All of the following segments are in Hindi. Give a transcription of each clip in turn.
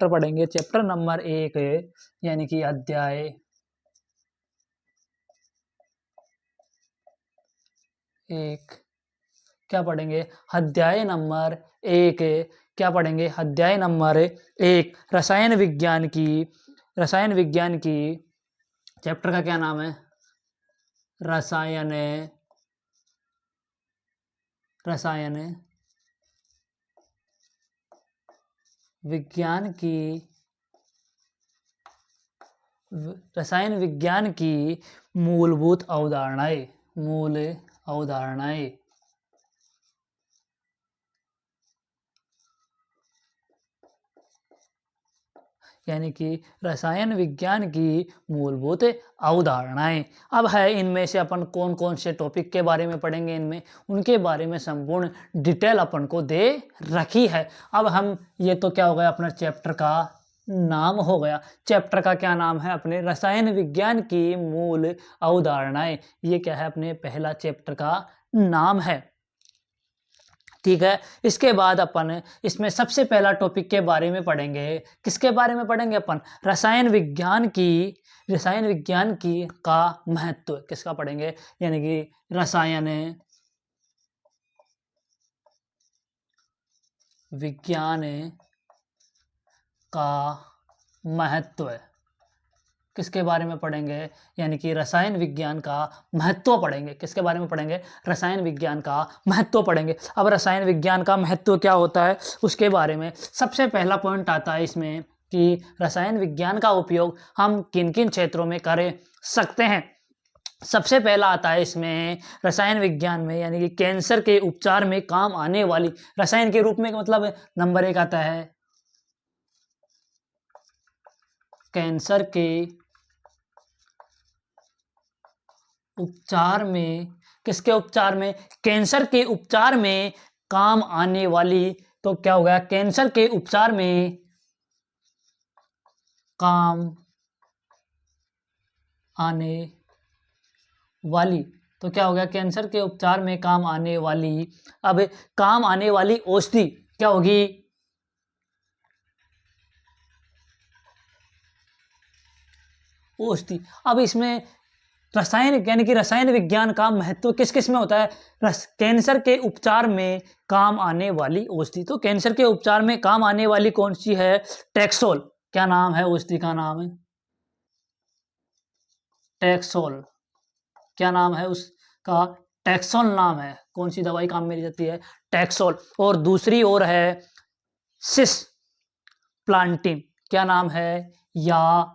चैप्टर पढ़ेंगे, चैप्टर नंबर 1 यानी कि अध्याय 1 क्या पढ़ेंगे? अध्याय नंबर 1 क्या पढ़ेंगे? अध्याय नंबर 1 रसायन विज्ञान की चैप्टर का क्या नाम है? रसायन विज्ञान की मूलभूत अवधारणाएं यानी कि रसायन विज्ञान की मूलभूत अवधारणाएं। अब है इनमें से अपन कौन कौन से टॉपिक के बारे में पढ़ेंगे, इनमें उनके बारे में संपूर्ण डिटेल अपन को दे रखी है। अब हम ये तो क्या हो गया, अपना चैप्टर का नाम हो गया। चैप्टर का क्या नाम है? अपने रसायन विज्ञान की मूल अवधारणाएं। ये क्या है? अपने पहला चैप्टर का नाम है। ठीक है, इसके बाद अपन इसमें सबसे पहला टॉपिक के बारे में पढ़ेंगे। किसके बारे में पढ़ेंगे अपन? रसायन विज्ञान की का महत्व। किसका पढ़ेंगे? यानी कि रसायन विज्ञान का महत्व। किसके बारे में पढ़ेंगे? यानी कि रसायन विज्ञान का महत्व पढ़ेंगे। किसके बारे में पढ़ेंगे? रसायन विज्ञान का महत्व पढ़ेंगे। अब रसायन विज्ञान का महत्व क्या होता है उसके बारे में सबसे पहला पॉइंट आता है इसमें कि रसायन विज्ञान का उपयोग हम किन किन क्षेत्रों में कर सकते हैं। सबसे पहला आता है इसमें रसायन विज्ञान में, यानी कि कैंसर के उपचार में काम आने वाली रसायन के रूप में, मतलब नंबर 1 आता है कैंसर के उपचार में। किसके उपचार में? कैंसर के उपचार में काम आने वाली। तो क्या हो गया? कैंसर के उपचार में काम आने वाली। तो क्या हो गया? कैंसर के उपचार में काम आने वाली। अब काम आने वाली औषधि क्या होगी? औषधि। अब इसमें रसायन यानी कि रसायन विज्ञान का महत्व किस किस में होता है? कैंसर के उपचार में काम आने वाली औषधि। तो कैंसर के उपचार में काम आने वाली कौन सी है? टैक्सोल। क्या नाम है औषधि का? नाम है टैक्सोल। क्या नाम है उसका? टैक्सोल नाम है। कौन सी दवाई काम में ली जाती है? टैक्सोल। और दूसरी ओर है सिस प्लांटिन। क्या नाम है? या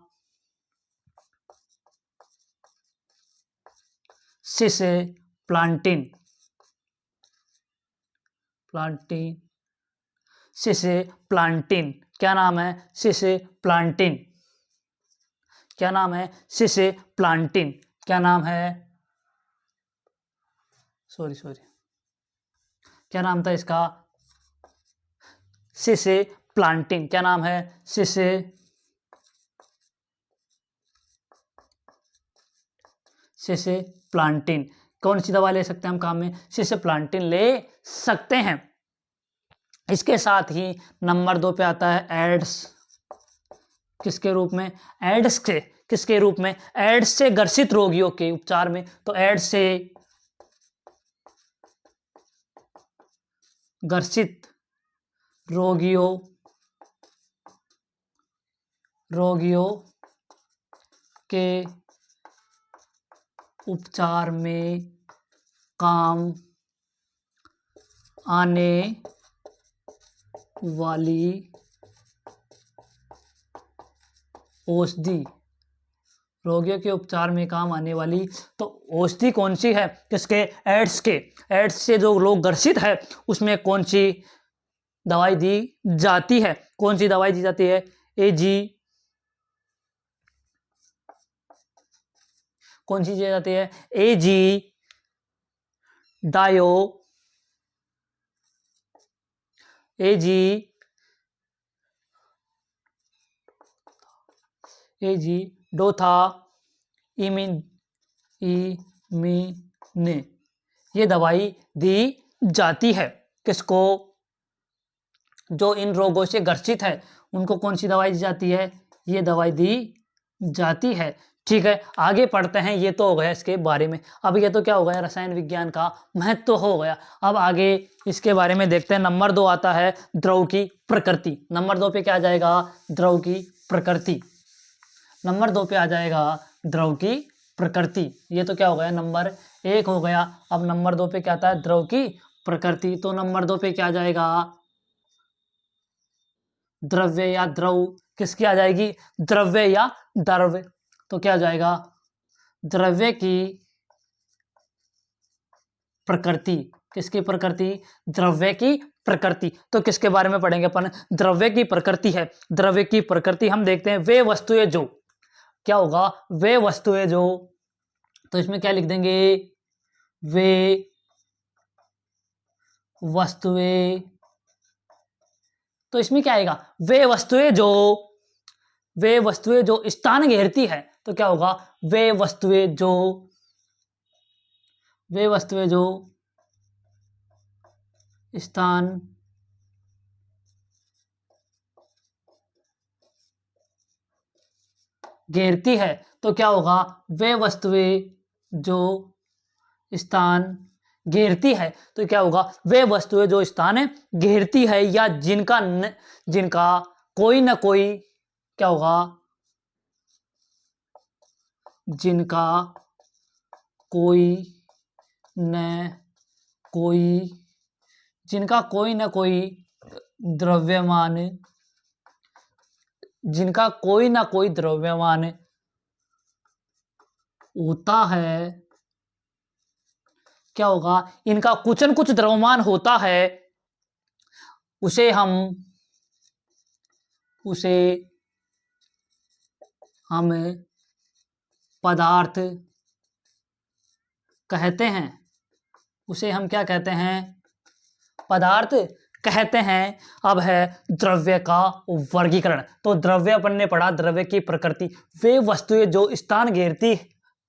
सिस प्लांटिन सिस प्लांटिन। क्या नाम है? सिस प्लांटिन। क्या नाम है? सिस प्लांटिन। क्या नाम है? सॉरी क्या नाम था इसका? सिस प्लांटिन। क्या नाम है? सिस प्लांटिन। कौन सी दवा ले सकते हैं हम काम में? सिस प्लांटिन ले सकते हैं। इसके साथ ही नंबर 2 पे आता है एड्स। किसके रूप में? एड्स के। किसके रूप में? एड्स से ग्रसित रोगियों के उपचार में। तो एड्स से ग्रसित रोगियों के उपचार में काम आने वाली औषधि। रोगियों के उपचार में काम आने वाली तो औषधि कौन सी है? किसके? एड्स के। एड्स से जो लोग ग्रसित है उसमें कौन सी दवाई दी जाती है? कौन सी दवाई दी जाती है? कौन सी दी जाती है? डोथा इमिन ये दवाई दी जाती है। किसको? जो इन रोगों से ग्रसित है उनको कौन सी दवाई दी जाती है, ये दवाई दी जाती है। ठीक है, आगे पढ़ते हैं। ये तो हो गया इसके बारे में। अब ये तो क्या हो गया, रसायन विज्ञान का महत्व तो हो गया। अब आगे इसके बारे में देखते हैं। नंबर 2 आता है द्रव की प्रकृति। नंबर 2 पे क्या आ जाएगा, द्रव की प्रकृति। नंबर 2 पे आ जाएगा द्रव की प्रकृति। ये तो क्या हो गया, नंबर 1 हो गया। अब नंबर 2 पे क्या आता है, द्रव की प्रकृति। तो नंबर 2 पे क्या आ जाएगा, द्रव्य या द्रव किसकी आ जाएगी, द्रव्य या द्रव्य। तो क्या आ जाएगा, द्रव्य की प्रकृति। किसकी प्रकृति, द्रव्य की प्रकृति। तो किसके बारे में पढ़ेंगे अपन, द्रव्य की प्रकृति है। द्रव्य की प्रकृति हम देखते हैं, वे वस्तुएं जो, क्या होगा, वे वस्तुएं जो, तो इसमें क्या लिख देंगे, वे वस्तुएं। तो इसमें क्या आएगा, वे वस्तुएं जो, वे वस्तुएं जो स्थान घेरती है। तो क्या होगा, वे वस्तुएं जो, वे वस्तुएं जो स्थान घेरती है। तो क्या होगा, वे वस्तुएं जो स्थान घेरती है। तो क्या होगा, वे वस्तुएं जो स्थान घेरती है या जिनका कोई ना कोई, क्या होगा, जिनका कोई न कोई, जिनका कोई ना कोई द्रव्यमान, जिनका कोई ना कोई द्रव्यमान होता है। क्या होगा, इनका कुछ न कुछ द्रव्यमान होता है, उसे हम पदार्थ कहते हैं। उसे हम क्या कहते हैं, पदार्थ कहते हैं। अब है द्रव्य का वर्गीकरण। तो द्रव्य अपन ने पढ़ा, द्रव्य की प्रकृति, वे वस्तुएं जो स्थान घेरती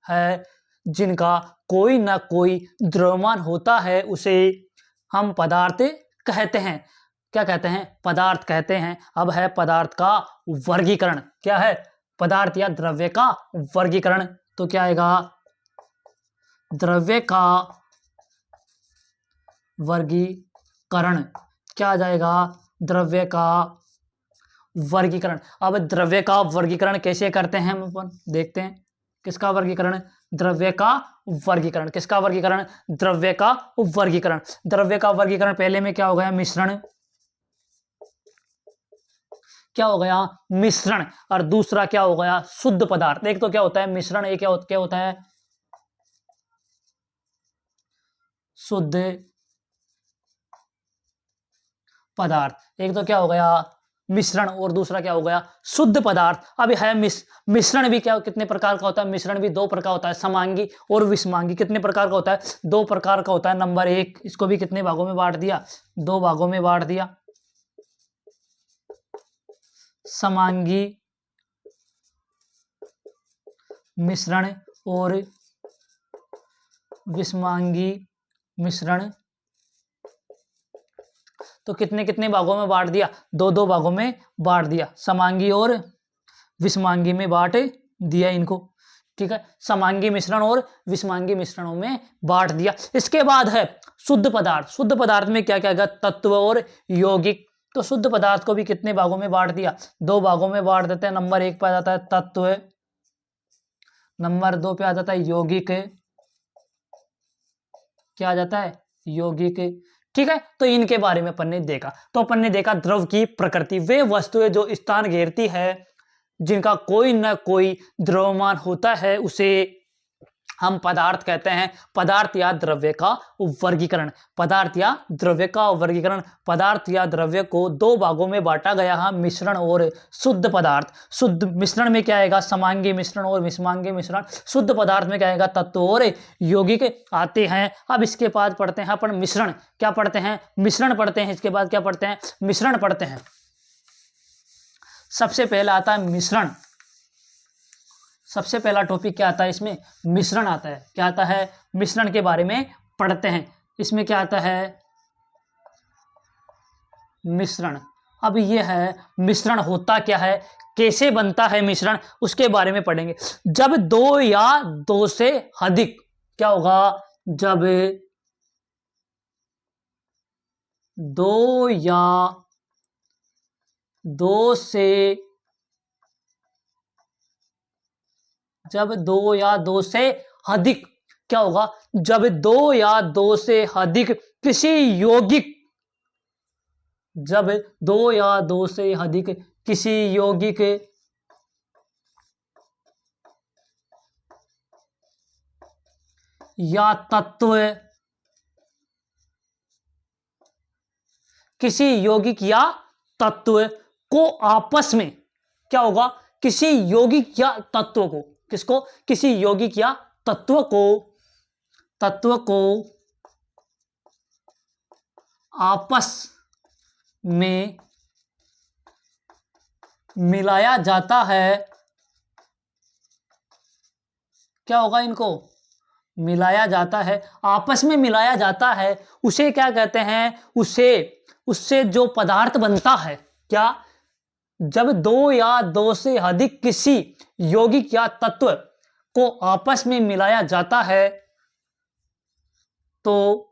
है, जिनका कोई ना कोई द्रव्यमान होता है, उसे हम पदार्थ कहते हैं। क्या कहते हैं, पदार्थ कहते हैं। अब है पदार्थ का वर्गीकरण। क्या है, पदार्थ या द्रव्य का वर्गीकरण। तो क्या आएगा, द्रव्य का वर्गीकरण। क्या आ जाएगा, द्रव्य का वर्गीकरण। अब द्रव्य का वर्गीकरण कैसे करते हैं हम अपन देखते हैं। किसका वर्गीकरण, द्रव्य का वर्गीकरण। किसका वर्गीकरण, द्रव्य का वर्गीकरण। द्रव्य का वर्गीकरण पहले में क्या हो गया, मिश्रण। क्या हो गया, मिश्रण। और दूसरा क्या हो गया, शुद्ध पदार्थ। एक तो क्या होता है मिश्रण, एक क्या होता है शुद्ध पदार्थ। एक तो क्या हो गया मिश्रण और दूसरा क्या हो गया शुद्ध पदार्थ। अब है मिश्रण भी क्या, कितने प्रकार का होता है, मिश्रण भी 2 प्रकार होता है, समांगी और विषमांगी। कितने प्रकार का होता है, 2 प्रकार का होता है। नंबर 1, इसको भी कितने भागों में बांट दिया, 2 भागों में बांट दिया, समांगी मिश्रण और विषमांगी मिश्रण। तो कितने कितने भागों में बांट दिया, 2 भागों में बांट दिया, समांगी और विषमांगी में बांट दिया इनको। ठीक है, समांगी मिश्रण और विषमांगी मिश्रणों में बांट दिया। इसके बाद है शुद्ध पदार्थ। शुद्ध पदार्थ में क्या क्या है, तत्व और यौगिक। तो शुद्ध पदार्थ को भी कितने भागों में बांट दिया, 2 भागों में बांट देते हैं। नंबर 1 पे आ जाता है तत्व, नंबर 2 पे आ जाता है यौगिक। क्या आ जाता है, यौगिक। ठीक है, तो इनके बारे में अपन ने देखा। तो अपन ने देखा द्रव की प्रकृति, वे वस्तुएं जो स्थान घेरती है, जिनका कोई ना कोई द्रव्यमान होता है, उसे हम पदार्थ कहते हैं। पदार्थ या द्रव्य का वर्गीकरण। पदार्थ या द्रव्य का वर्गीकरण। पदार्थ या द्रव्य को 2 भागों में बांटा गया है, मिश्रण और शुद्ध पदार्थ। शुद्ध मिश्रण में क्या आएगा, समांगी मिश्रण और विषमांगी मिश्रण। शुद्ध पदार्थ में क्या आएगा, तत्व और यौगिक आते हैं। अब इसके बाद पढ़ते हैं अपन मिश्रण। क्या पढ़ते हैं, मिश्रण पढ़ते हैं। इसके बाद क्या पढ़ते हैं, मिश्रण पढ़ते हैं। सबसे पहला आता है मिश्रण। सबसे पहला टॉपिक क्या आता है इसमें, मिश्रण आता है। क्या आता है, मिश्रण के बारे में पढ़ते हैं। इसमें क्या आता है, मिश्रण। अब ये है मिश्रण होता क्या है, कैसे बनता है मिश्रण, उसके बारे में पढ़ेंगे। जब दो या दो से अधिक, क्या होगा, जब दो या दो से जब दो या दो से अधिक, क्या होगा, जब दो या दो से अधिक किसी यौगिक, जब दो या दो से अधिक किसी यौगिक या तत्व, किसी यौगिक या तत्व को आपस में, क्या होगा, किसी यौगिक या तत्व को, किसको, किसी यौगिक या तत्व को आपस में मिलाया जाता है, क्या होगा, इनको मिलाया जाता है, आपस में मिलाया जाता है, उसे क्या कहते हैं, उससे जो पदार्थ बनता है, क्या, जब दो या दो से अधिक किसी यौगिक या तत्व को आपस में मिलाया जाता है तो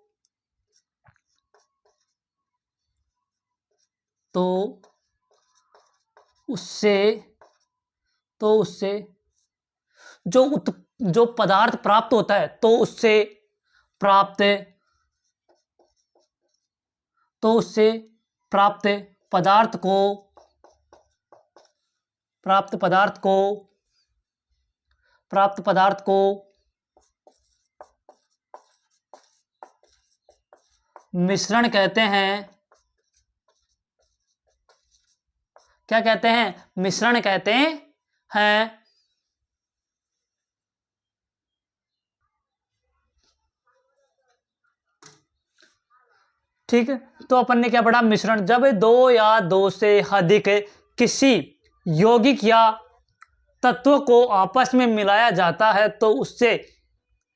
उससे जो पदार्थ प्राप्त होता है, तो उससे प्राप्त पदार्थ को मिश्रण कहते हैं, क्या कहते हैं, मिश्रण कहते हैं। ठीक है, तो अपन ने क्या पढ़ा, मिश्रण, जब दो या दो से अधिक किसी यौगिक या तत्व को आपस में मिलाया जाता है तो उससे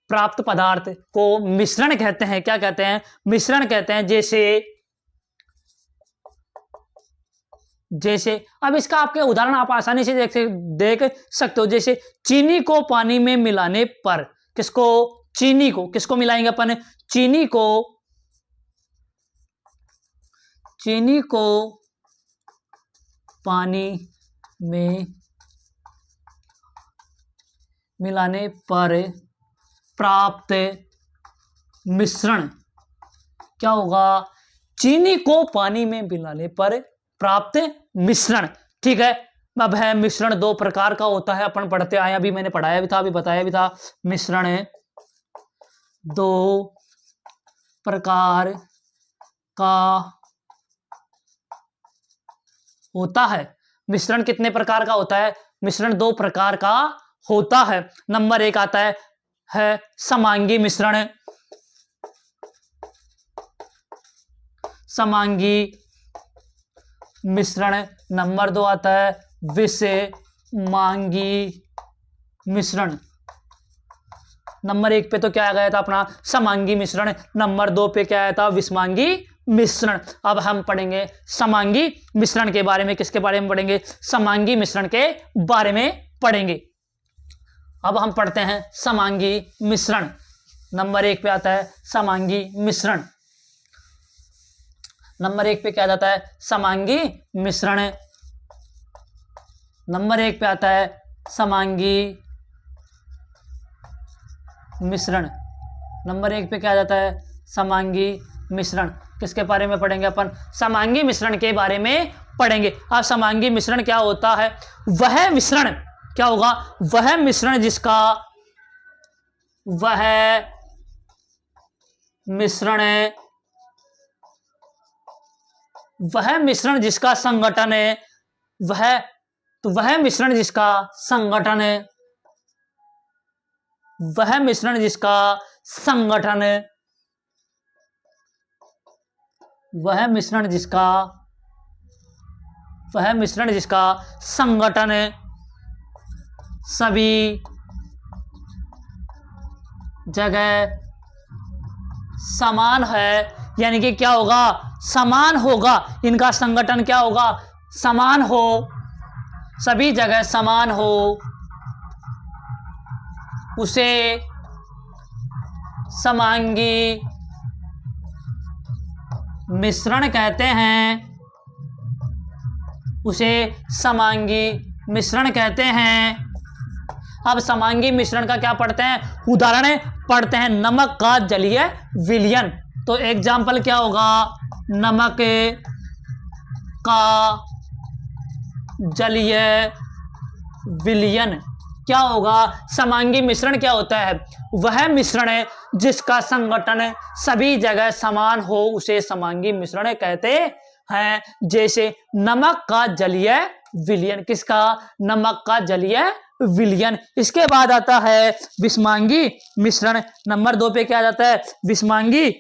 प्राप्त पदार्थ को मिश्रण कहते हैं, क्या कहते हैं, मिश्रण कहते हैं। जैसे अब इसका आपके उदाहरण आप आसानी से देख सकते हो, जैसे चीनी को पानी में मिलाने पर, किसको मिलाएंगे अपन, चीनी को पानी में मिलाने पर प्राप्त मिश्रण, क्या होगा, चीनी को पानी में मिलाने पर प्राप्त मिश्रण। ठीक है, अब है मिश्रण दो प्रकार का होता है, अपन पढ़ते आए, अभी मैंने पढ़ाया भी था, अभी बताया भी था, मिश्रण दो प्रकार का होता है। मिश्रण कितने प्रकार का होता है, मिश्रण दो प्रकार का होता है। नंबर एक आता है समांगी मिश्रण, नंबर दो आता है विषमांगी मिश्रण। नंबर एक पे तो क्या आ गया था अपना समांगी मिश्रण, नंबर दो पे क्या आया था, विषमांगी मिश्रण। अब हम पढ़ेंगे समांगी मिश्रण के बारे में, किसके बारे में पढ़ेंगे, समांगी मिश्रण के बारे में पढ़ेंगे। अब हम पढ़ते हैं समांगी मिश्रण। नंबर एक पे आता है समांगी मिश्रण, नंबर एक पे क्या जाता है, समांगी मिश्रण, नंबर एक पे आता है समांगी मिश्रण, नंबर एक पे क्या जाता है, समांगी मिश्रण। किसके बारे में पढ़ेंगे अपन, समांगी मिश्रण के बारे में पढ़ेंगे। अब समांगी मिश्रण क्या होता है, वह मिश्रण, क्या होगा, वह मिश्रण जिसका संगठन है, वह मिश्रण जिसका संगठन सभी जगह समान है यानी कि क्या होगा, समान होगा, इनका संगठन क्या होगा, समान हो, सभी जगह समान हो, उसे समांगी मिश्रण कहते हैं, उसे समांगी मिश्रण कहते हैं। अब समांगी मिश्रण का क्या पढ़ते हैं, उदाहरण पढ़ते हैं, नमक का जलीय विलयन। तो एग्जाम्पल क्या होगा, नमक का जलीय विलयन क्या होगा, समांगी मिश्रण क्या होता है, वह मिश्रण है जिसका संगठन सभी जगह समान हो, उसे समांगी मिश्रण कहते हैं। जैसे नमक का जलीय विलयन, किसका, नमक का जलीय विलयन। इसके बाद आता है विषमांगी मिश्रण। नंबर 2 पे क्या जाता है, विषमांगी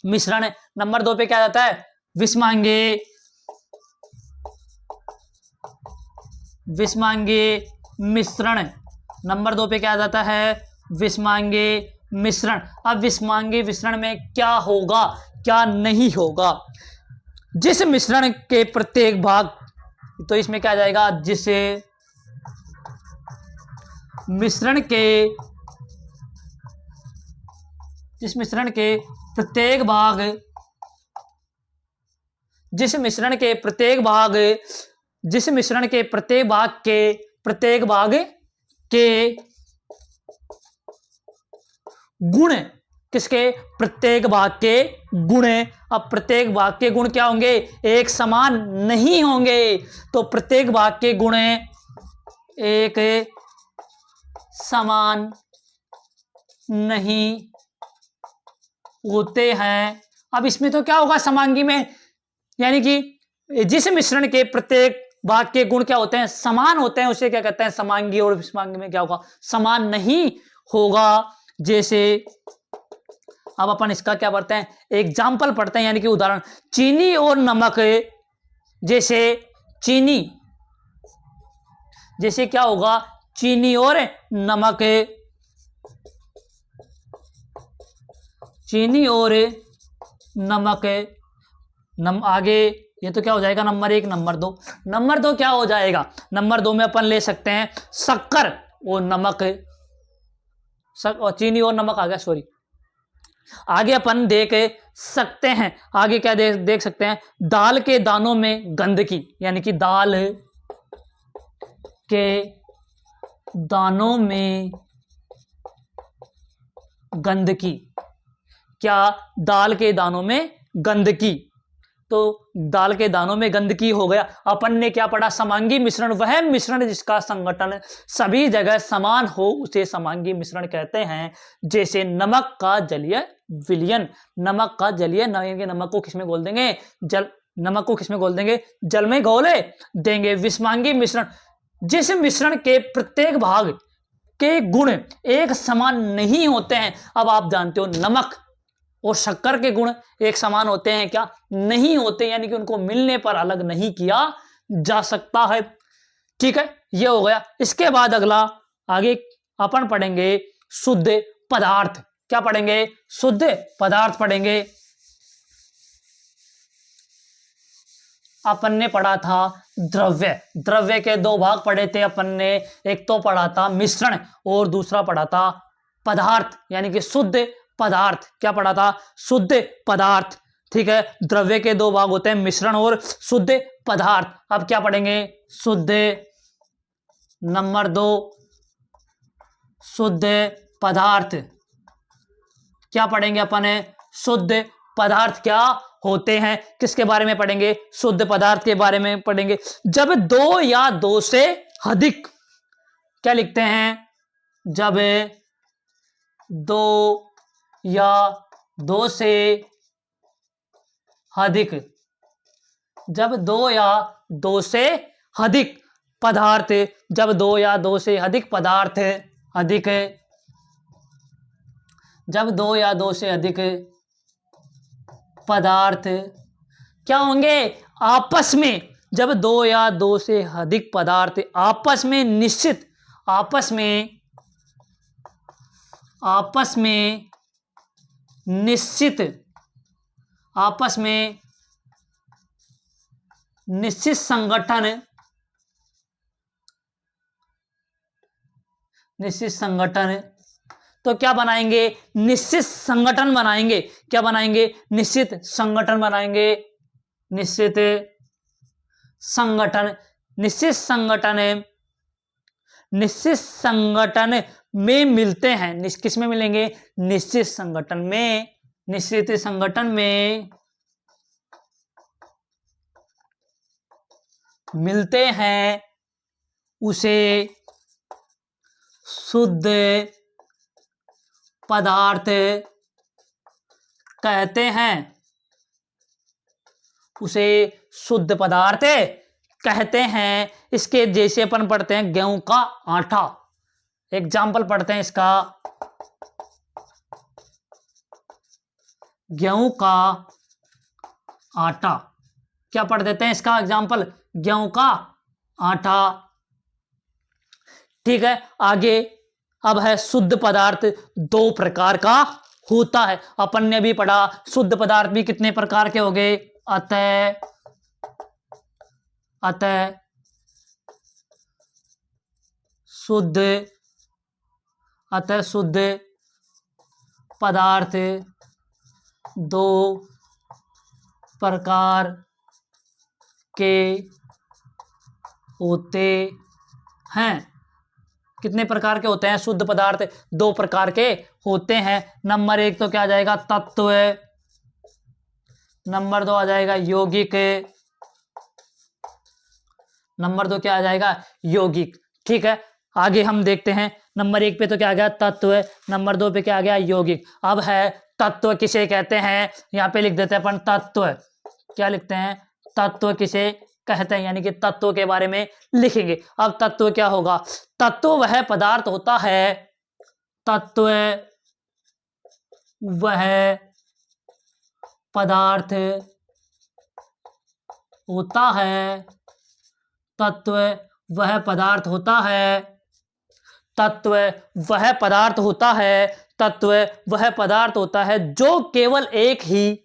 मिश्रण। नंबर 2 पे क्या जाता है, विषमांगी मिश्रण। नंबर 2 पे क्या जाता है, विषमांगी मिश्रण। अब विषमांगी मिश्रण में क्या होगा, क्या नहीं होगा, जिस मिश्रण के प्रत्येक भाग, तो इसमें क्या जाएगा, जिस मिश्रण के प्रत्येक भाग, जिस मिश्रण के प्रत्येक भाग के गुण, किसके, प्रत्येक भाग के गुण। अब प्रत्येक भाग के गुण क्या होंगे, एक समान नहीं होंगे। तो प्रत्येक भाग के गुण एक समान नहीं होते हैं। अब इसमें तो क्या होगा समांगी में, यानी कि जिस मिश्रण के प्रत्येक भाग के गुण क्या होते हैं, समान होते हैं, उसे क्या कहते हैं, समांगी। और विषमांगी में क्या होगा, समान नहीं होगा। जैसे अब अपन इसका क्या पढ़ते हैं, एग्जाम्पल पढ़ते हैं, यानी कि उदाहरण, चीनी और नमक। जैसे चीनी, जैसे क्या होगा, चीनी और नमक, चीनी और नमक। आगे ये तो क्या हो जाएगा, नंबर 1, नंबर 2। नंबर 2 क्या हो जाएगा, नंबर 2 में अपन ले सकते हैं शक्कर और नमक, और चीनी और नमक आ गया, सॉरी। आगे अपन देख सकते हैं, आगे क्या देख सकते हैं, दाल के दानों में गंदगी, यानी कि दाल के दानों में गंदगी, क्या, दाल के दानों में गंदगी। तो दाल के दानों में गंदगी हो गया। अपन ने क्या पढ़ा, समांगी मिश्रण वह मिश्रण जिसका संगठन सभी जगह समान हो, उसे समांगी मिश्रण कहते हैं। जैसे नमक का जलीय विलयन, नमक का जलीय, नमक को किसमें घोल देंगे, जल, नमक को किसमें घोल देंगे, जल में घोले देंगे। विषमांगी मिश्रण, जिस मिश्रण के प्रत्येक भाग के गुण एक समान नहीं होते हैं। अब आप जानते हो नमक और शक्कर के गुण एक समान होते हैं क्या, नहीं होते, यानी कि उनको मिलने पर अलग नहीं किया जा सकता है। ठीक है, ये हो गया। इसके बाद अगला आगे अपन पढ़ेंगे शुद्ध पदार्थ। क्या पढ़ेंगे, शुद्ध पदार्थ पढ़ेंगे। अपन ने पढ़ा था द्रव्य, द्रव्य के 2 भाग पढ़े थे अपन ने, एक तो पढ़ा था मिश्रण और दूसरा पढ़ा था पदार्थ, यानी कि शुद्ध पदार्थ। क्या पढ़ा था, शुद्ध पदार्थ। ठीक है, द्रव्य के 2 भाग होते हैं, मिश्रण और शुद्ध पदार्थ। अब क्या पढ़ेंगे, शुद्ध, नंबर 2 शुद्ध पदार्थ। क्या पढ़ेंगे अपन, शुद्ध पदार्थ क्या होते हैं, किसके बारे में पढ़ेंगे, शुद्ध पदार्थ के बारे में पढ़ेंगे। जब 2 या 2 से अधिक, क्या लिखते हैं, जब 2 या 2 से अधिक, जब 2 या 2 से अधिक पदार्थ, जब 2 या 2 से अधिक पदार्थ, अधिक, जब 2 या 2 से अधिक पदार्थ क्या होंगे, आपस में, जब 2 या 2 से अधिक पदार्थ आपस में निश्चित, आपस में निश्चित आपस में निश्चित संगठन तो क्या बनाएंगे? निश्चित संगठन बनाएंगे। क्या बनाएंगे? निश्चित संगठन बनाएंगे। निश्चित संगठन निश्चित संगठन में मिलते हैं। किस में मिलेंगे? निश्चित संगठन में मिलते हैं, उसे शुद्ध पदार्थ कहते हैं। उसे शुद्ध पदार्थ कहते हैं। इसके जैसे अपन पढ़ते हैं गेहूं का आटा, एग्जाम्पल पढ़ते हैं इसका। गेहूं का आटा, क्या पढ़ देते हैं इसका एग्जाम्पल? गेहूं का आटा। ठीक है, आगे अब है शुद्ध पदार्थ। दो प्रकार का होता है। अपन ने भी पढ़ा शुद्ध पदार्थ भी कितने प्रकार के हो गए? अतः शुद्ध पदार्थ दो प्रकार के होते हैं। कितने प्रकार के होते हैं? शुद्ध पदार्थ दो प्रकार के होते हैं। नंबर 1 तो क्या आ जाएगा? तत्व। नंबर 2 आ जाएगा यौगिक। नंबर 2 क्या आ जाएगा? यौगिक। ठीक है, आगे हम देखते हैं। नंबर 1 पे तो क्या आ गया? तत्व। नंबर 2 पे क्या आ गया? यौगिक। अब है तत्व किसे कहते हैं? यहाँ पे लिख देते हैं अपन तत्व। क्या लिखते हैं? तत्व किसे कहते हैं, यानी कि तत्व के बारे में लिखेंगे। अब तत्व क्या होगा? तत्व वह पदार्थ होता है, तत्व वह पदार्थ होता है, तत्व वह पदार्थ होता है, तत्व वह पदार्थ होता है, तत्व वह पदार्थ होता है जो केवल एक ही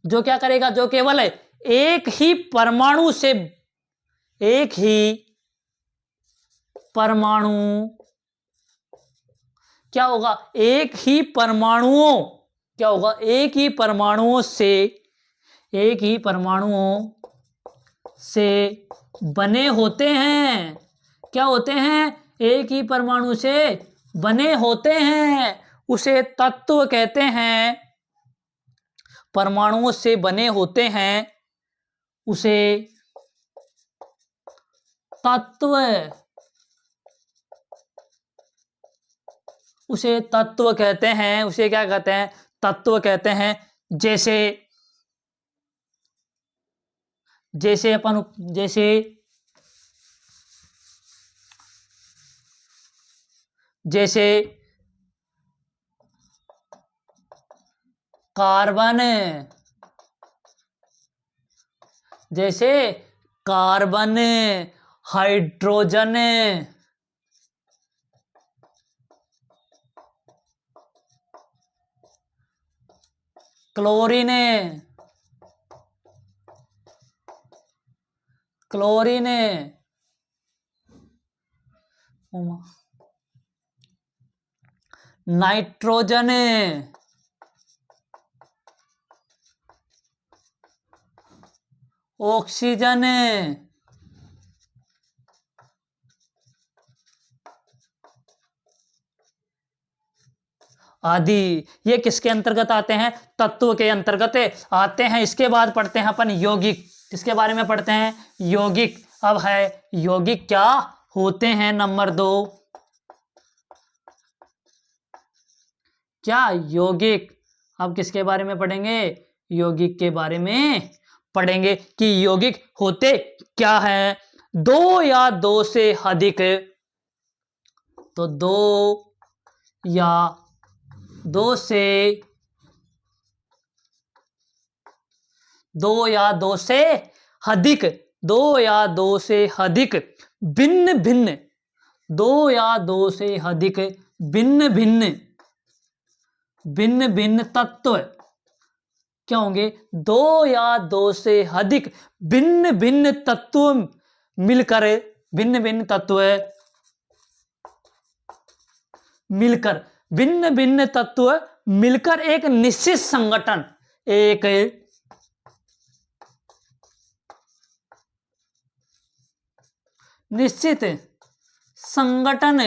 जो क्या करेगा? जो केवल एक ही परमाणु क्या होगा? एक ही परमाणुओं से बने होते हैं। क्या होते हैं? एक ही परमाणु से बने होते हैं, उसे तत्व कहते हैं। परमाणुओं से बने होते हैं, उसे तत्व कहते हैं। उसे क्या कहते हैं? तत्व कहते हैं। जैसे carbon, hydrogen, chlorine, nitrogen, oxygen, आदि। ये किसके अंतर्गत आते हैं? तत्व के अंतर्गत आते हैं। इसके बाद पढ़ते हैं अपन यौगिक। किसके बारे में पढ़ते हैं? यौगिक। अब है यौगिक क्या होते हैं? नंबर 2 क्या? यौगिक। अब किसके बारे में पढ़ेंगे? यौगिक के बारे में पढ़ेंगे कि यौगिक होते क्या है। दो या दो से अधिक, तो दो या दो से अधिक दो या दो से अधिक भिन्न भिन्न, दो या दो से अधिक भिन्न भिन्न भिन्न भिन्न तत्व क्या होंगे? दो या दो से अधिक भिन्न भिन्न तत्व मिलकर, भिन्न भिन्न तत्व मिलकर, भिन्न भिन्न तत्व मिलकर एक निश्चित संगठन, एक निश्चित संगठन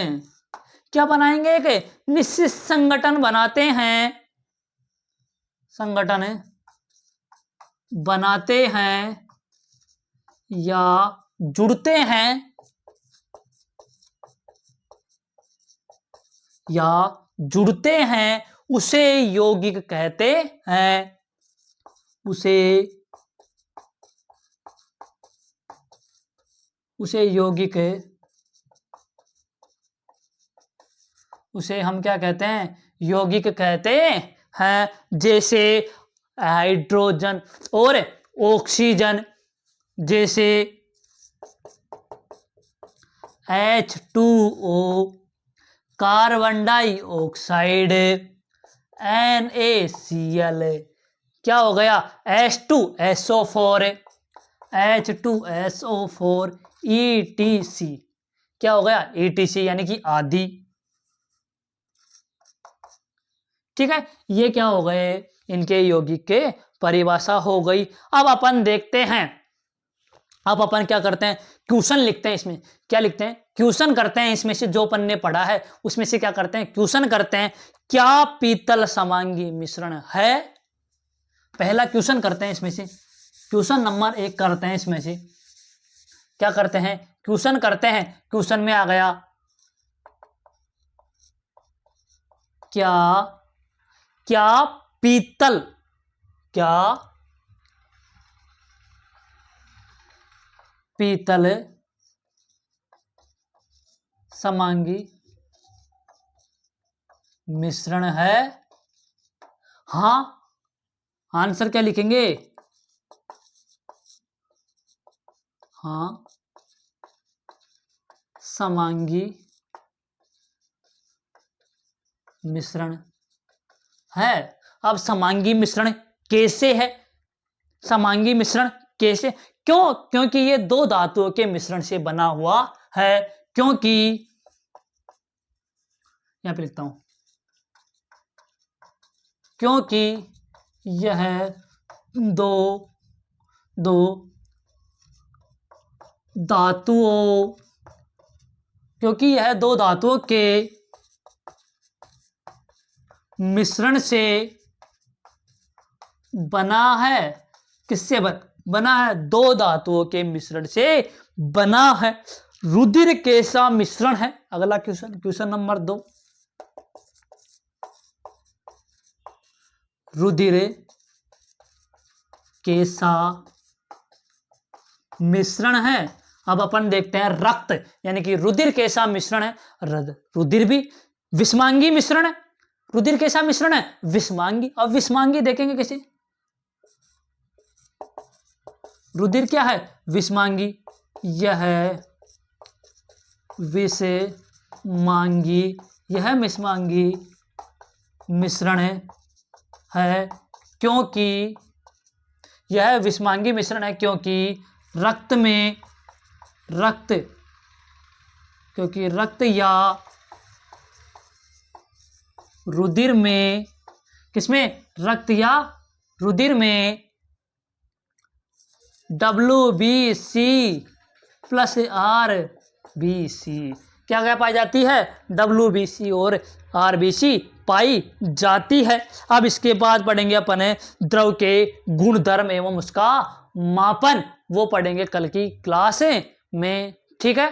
क्या बनाएंगे? एक निश्चित संगठन बनाते हैं, संगठन बनाते हैं या जुड़ते हैं या जुड़ते हैं, उसे यौगिक कहते हैं, उसे यौगिक, उसे हम क्या कहते हैं? यौगिक कहते हैं। जैसे हाइड्रोजन और ऑक्सीजन, जैसे H2O, कार्बन डाइऑक्साइड, NaCl, क्या हो गया? H2SO4, H2SO4, ETC, क्या हो गया? ETC यानी कि आदि। ठीक है, ये क्या हो गए? इनके यौगिक के परिभाषा हो गई। अब अपन देखते हैं, अब अपन क्या करते हैं? क्वेश्चन लिखते हैं। इसमें क्या लिखते हैं? क्वेश्चन करते हैं। इसमें से जो अपन ने पढ़ा है उसमें से क्या करते हैं? क्वेश्चन करते हैं। क्या पीतल समांगी मिश्रण है? पहला क्वेश्चन करते हैं। इसमें से क्वेश्चन नंबर 1 करते हैं। इसमें से क्या करते हैं? क्वेश्चन करते हैं। क्वेश्चन में आ गया, क्या पीतल, क्या पीतल समांगी मिश्रण है? हाँ, आंसर क्या लिखेंगे? हाँ, समांगी मिश्रण है। अब समांगी मिश्रण कैसे है? समांगी मिश्रण कैसे? क्यों? क्योंकि ये दो धातुओं के मिश्रण से बना हुआ है। क्योंकि यहां पे लिखता हूं, क्योंकि यह दो धातुओं, क्योंकि यह दो धातुओं के मिश्रण से बना है। किससे बना है? दो धातुओं के मिश्रण से बना है। रुधिर कैसा मिश्रण है? अगला क्वेश्चन, क्वेश्चन नंबर 2, रुधिर कैसा मिश्रण है? अब अपन देखते हैं रक्त, यानी कि रुधिर कैसा मिश्रण है? रुधिर भी विषमांगी मिश्रण है। रुधिर कैसा मिश्रण है? विषमांगी। अब विषमांगी देखेंगे कैसे? रुधिर क्या है? विषमांगी। यह विषमांगी, यह विषमांगी मिश्रण है। क्योंकि यह विषमांगी मिश्रण है, क्योंकि रक्त या रुधिर में, किसमें? रक्त या रुधिर में WBC प्लस RBC क्या पाई जाती है? WBC और RBC पाई जाती है। अब इसके बाद पढ़ेंगे अपन द्रव के गुणधर्म एवं उसका मापन, वो पढ़ेंगे कल की क्लास में। ठीक है।